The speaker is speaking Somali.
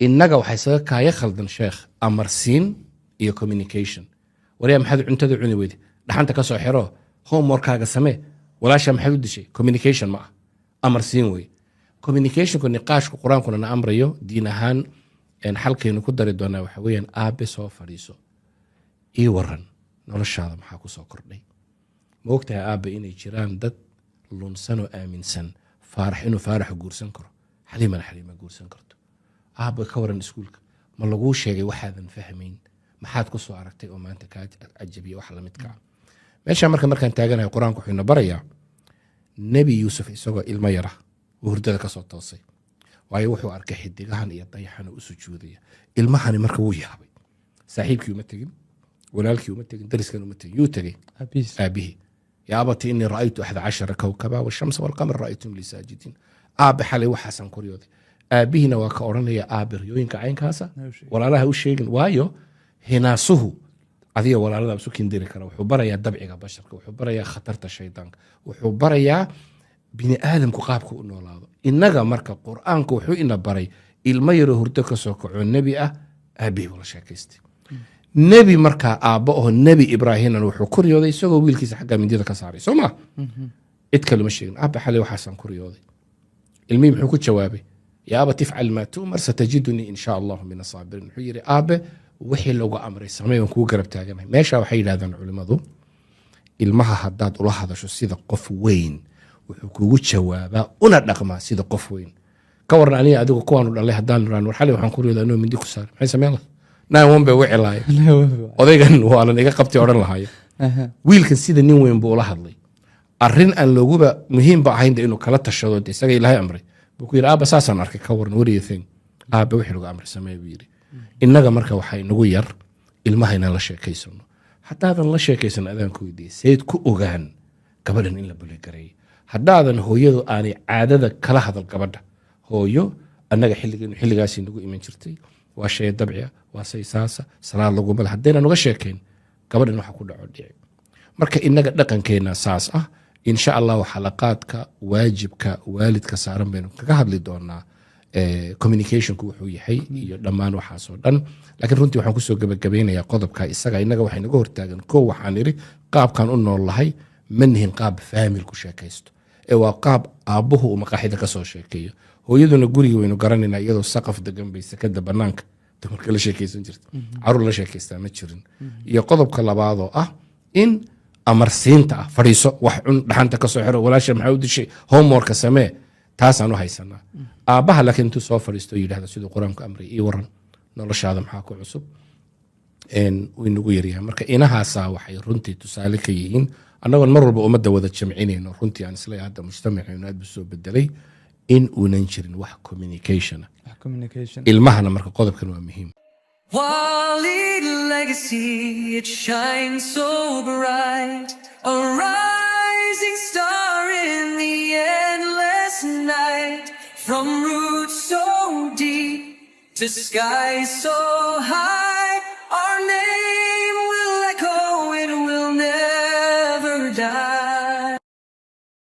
innaga waxay isaga kaaya khaldan sheekh amarsiin iyo communication. wariyaa maxaad cuntada cuni weyde, dhaxanta ka soo xiro, homeworkaaga samee, walaasha maxaad u dishay. communication ma ah, amarsiin wey. communicationku niqaashku qur-aankuna na amrayo diin ahaan xalkaynu ku dari doonaa waxa weeyaan aabe soo fadhiiso, ii waran noloshaada maxaa ku soo kordhay. ma ogtahay aabe inay jiraan dad lunsan oo aaminsan faarax inuu faaraxa guursan karo, xaliimana xaliima guursan karto. aabe ka waran iskuulka, ma laguu sheegay waxaadan fahmayn, maxaad ku soo aragtay oo maanta kaa cajabiya wax lamidka ah. meesha markaan taaganahay qur-aanku wuxuu ina barayaa nebi yuusuf isagoo ilmo yara uu hurdada ka soo toosay, waayo wuxuu arkay xidigahan iyo dayaxan u sujuudaya. ilmahani marka wuu yaabay, saaxiibkii uma tegin, walaalkii uma tegin, dariskan uma tegin, yuu tegay aabihii. yaa abati inii ra'aytu 11 kawkaba washamsa walqamar ra'aytum li saajidiin. aabe xalay waxaasan koryooday. aabihina waa ka odhanaya aabe riyooyinka caynkaasa walaalaha u sheegin, waayo hinaasuhu adiga walaalada isu kindiri kara. wuxuu barayaa dabciga basharka, wuxuu barayaa khatarta shaydaanka, wuxuu barayaa bini aadamku qaabka u noolaado. innaga marka qur-aanku wuxuu ina baray ilmo yaroo hurdo ka soo kaco nebi ah, aabihii wala sheekaystay. nebi markaa aabbo oo nebi ibraahiman wuxuu ku riyooday isagoo wiilkiisa xagga mindida ka saaray, soo maa cid kale ma sheegin. aabe xalay waxaasan ku riyooday. ilmihii muxuu ku jawaabay, yaa aba tifcal maa tu'mar satajidunii in shaa allahu min asaabiriin. wuxuu yidhi aabe wixii lagu amray samey, waan kugu garab taaganahay. meesha waxay yidhahdaan culimmadu, ilmaha haddaad ula hadasho sida qof weyn wuxuu kugu jawaabaa una dhaqmaa sida qof weyn. ka waran aniga adigu kuwaanu dhalay haddaan nuraan war xalay waxaan ku riyoodaa inuu mindi ku saar, maxay sameyn lahaa? naan bay wici lahaye, odaygan waalan iga qabtay odhan lahaye. wiilkan sida nin weyn buu ula hadlay, arrin aan looguba muhiimba ahaynda inuu kala tashado, isaga ilaahay amray buu ku yidhi aaba saasaan arkay, ka waran wariyathin. aabe wixii lagu amray samee buu yidhi. innaga marka waxaa inagu yar ilmaha inaan la sheekaysano. haddaadan la sheekaysan adaan ku weydiiyey sayd ku ogaan gabadhan in la buligareeyey. haddaadan hooyadu aanay caadada kala hadal gabadha, hooyo annaga xilligaasi nagu iman jirtay, waa shay dabciya, waa say saasa, salaad laguma le, haddaynan uga sheekayn gabadhan waxa ku dhaco dhici. marka innaga dhaqankeena saas ah. insha allahu xalaqaadka waajibka waalidka saaran baynu kaga hadli doonaa communicationku wuxuu yahay iyo dhammaan waxaasoo dhan. laakiin runtii waxaan kusoo gabagabeynayaa qodobka isaga. innaga waxay naga hortaagan koo waxaan idhi qaabkan u nool lahay ma nihin qaab faamilku sheekaysto, ee waa qaab aabbuhu uu maqaaxida ka soo sheekeeyo. hooyaduna guriga waynu garanaynaa iyadoo saqaf degan bay sakada banaanka dumarka la sheekaysan jirta, caruur la sheekaystaa ma jirin. iyo qodobka labaadoo ah in amarsiinta ah, fadhiiso, wax cun, dhaxanta ka soo xiro, walaasha maxaa u dishay, homeworka samee, taasaan u haysanaa. aabbaha laakiin intuu soo fadhiisto yidhahda siduu qur-aanku amray, ii waran noloshaada maxaa ku cusub, way nagu yaryahay. marka inahaasaa waxay runtii tusaale ka yihiin. annagoon mar walba ummadda wada jamcinayno, runtii aan isleeyahay hadda mujtamacaynu aad buu soo bedelay in uunan jirin wax communication. ilmahana marka qodobkan waa muhiim. Walid legacy, it shines so bright, a rising star in the endless night. From roots so deep to skies so high, our name